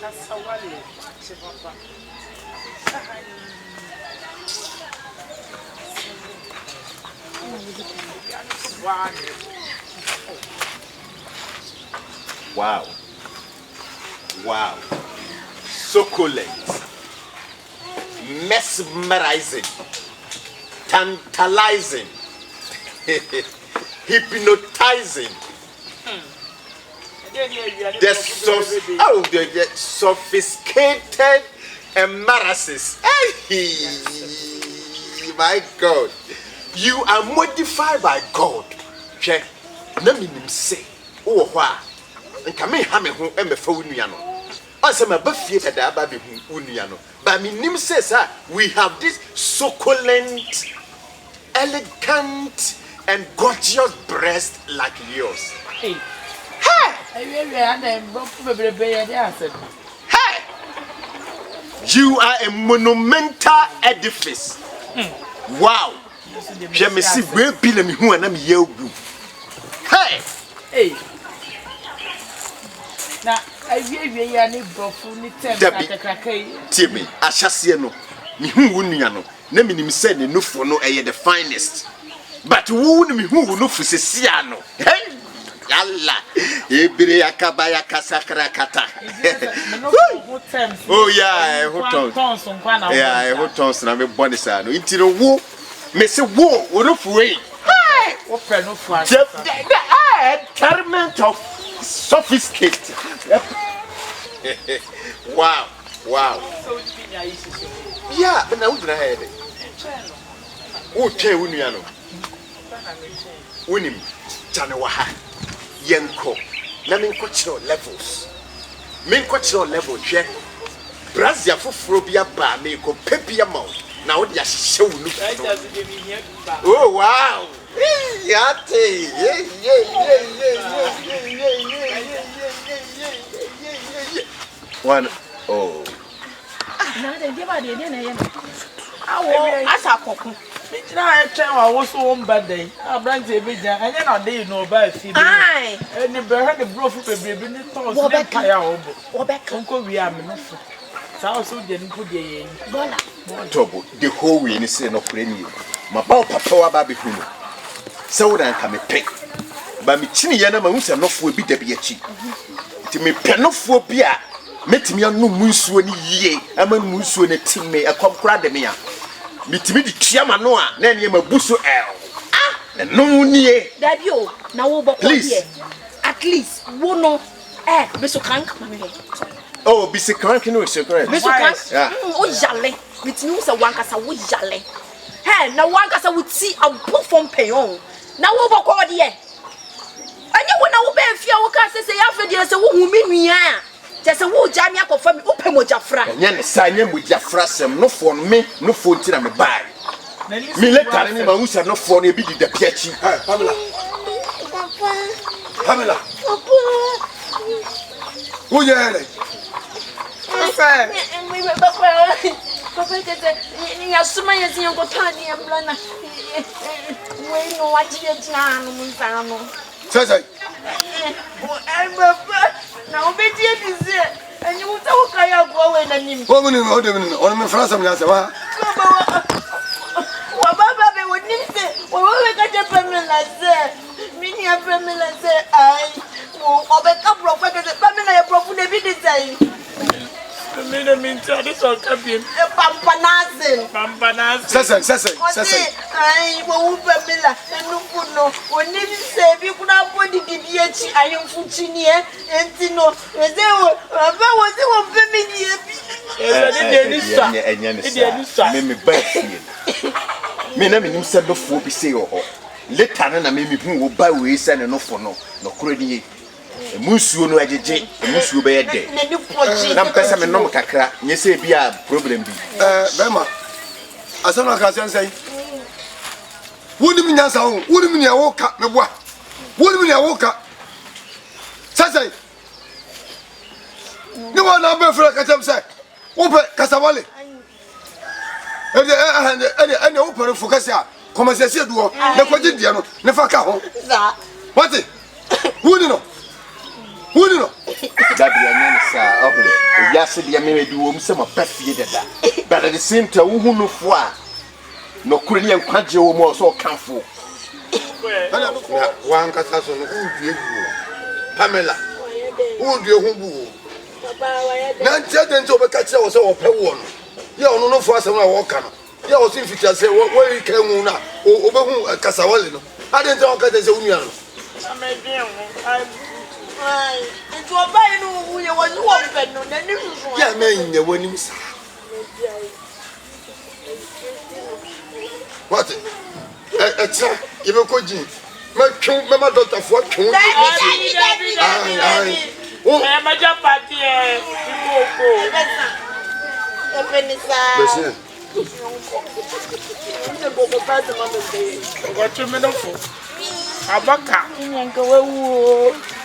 Kasawale. Chipapa. Wow. Wow. Succulent. Mesmerizing. Tantalizing. Hypnotizing. The sophisticated embarrasses. My God. You are modified by God. Okay? Naminim say. Oh, why? And come in, hammer who am a phone. As my buffet at the Abbey Uniano. But my name says, we have this succulent, elegant, and gorgeous breast like yours. Hey. You are a monumental edifice. Wow. Je me see where Bill me who and I'm you. Hey. Hey. Now, I really any brofuni Timmy, I shall see no. Me who wouldn't name him said no for no the finest. But who me who no for Siciano. Hey. Yalla, Ibri Akabaya Kasakra Kata. Oh, yeah, who tons? Yeah, who tons? And I'm a bonusano. Into the woo, Miss Woo, would have way. The torment of sophisticated. Wow, wow. Yeah, but now would I have it? Oh, tell Uniano. Winning, Janawaha. Yenko, na minkochiro levels. Minkochiro level, je. Brazia fufrobia ba me ko pepia mo. Na wo dia hyew nu. Oh wow. Yate. One oh. Na de dia ba de na ye. Awo asa kokko. I tell was so bad day. I brand a bit, and then I did no bad feeling. Aye, and the bird the bro for baby, the toss or back uncle we are enough. So also didn't put the the whole way in say no friend you. My papa baby who. So then come a pick. But me chinny yana moons and not will be the beachy. To me penophobia. Met me on no moose when ye, I'm a moose when a team may a comprade me. Mitimi di chiama noa na enye mabuso el and no nie that you na wo boko here at least wo no beso crank mame oh bisi crank no so correct beso crank o jale mitimi se wankasa wo jale na wankasa wo ti abo from peyon na wo boko here anye wo na wo be fia wo ka se ya fe de se wo hu mi nua just a wood jammy for me, open Mojafra. Yan sign him with Jafrasem, no for me, no for till I'm a buy. Me let him who's no for me be the Piachi. Pamela. Pamela. Who you are? Papa, you are so many as you go tiny and blana. We know what you now be dear and you talk I go away and him. Woman in order France of Nazawa. Baba would name say, well, we got a permanent like that. Many a permanent say, I will back up prophet, permanent prophet, every day. The minimum traditional champion, Pampanazin. Sassan. I will Pamela and no food no. When you say you could have put the DBH, I am Fuchinia and Tino, and they were about family. Me na me nim se before bi say oh later na me hu wo ba we say no for no kurani emusuo no ajeje emusuo be ye de na mpesa me nom kakra nye se bia problem bi bema asana ka say wonim nyansa ho wonim ne wo ka me boa wonim ne wo ka say ni wa na be fra ka tem say wo be kasawale and open focus ya come say do na kwaje dia no ne fa ka ho what who ni no that dia nya sa Yes, the American woman, some of Peffy did that. But at the same time, who no for no Korean country more so come for. One Casson, who do you? Pamela, who do you? Nancy didn't overcatch us all per one. You don't know for us and I walk on. You was in future say, where you came now, over whom a Casawalino. I didn't talk at the Union. And to obey who you was one, no, then you Yeah, man, the winning. What? A check, if you could. My daughter for two. I'm a job party. What you mean? Abaka.